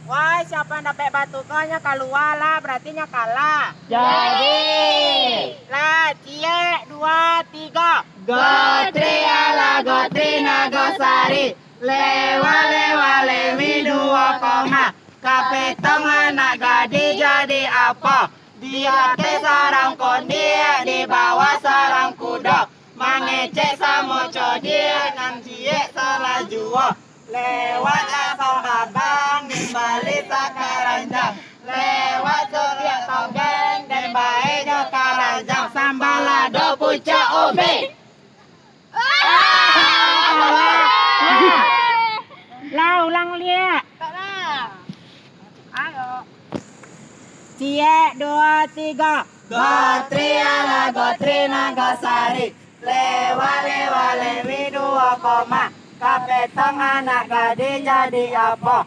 Wah, siapa yang dapat batu konya keluar lah, berarti nya kalah. Jadi. Lah, cie, 2, 3. Gotri ala gotri nagosari. Lewa lewa lewi 2 koma. Kapetong anak gadis jadi apa? Dia ke sarang kondia di bawah sarang kuda. Mangecek sama codia nan cie salah jua. Lewat asal abang di balik sakaranjang. Lewat setiap tonggeng dan baiknya karanjang. Sambalado pucak obe. Lah, ulang lihat. Ayo. Cie, 2, 3. Gotri ala gotri nagosari. Lewa lewa lewi 2 koma. Kapetong anak gadis jadi apa?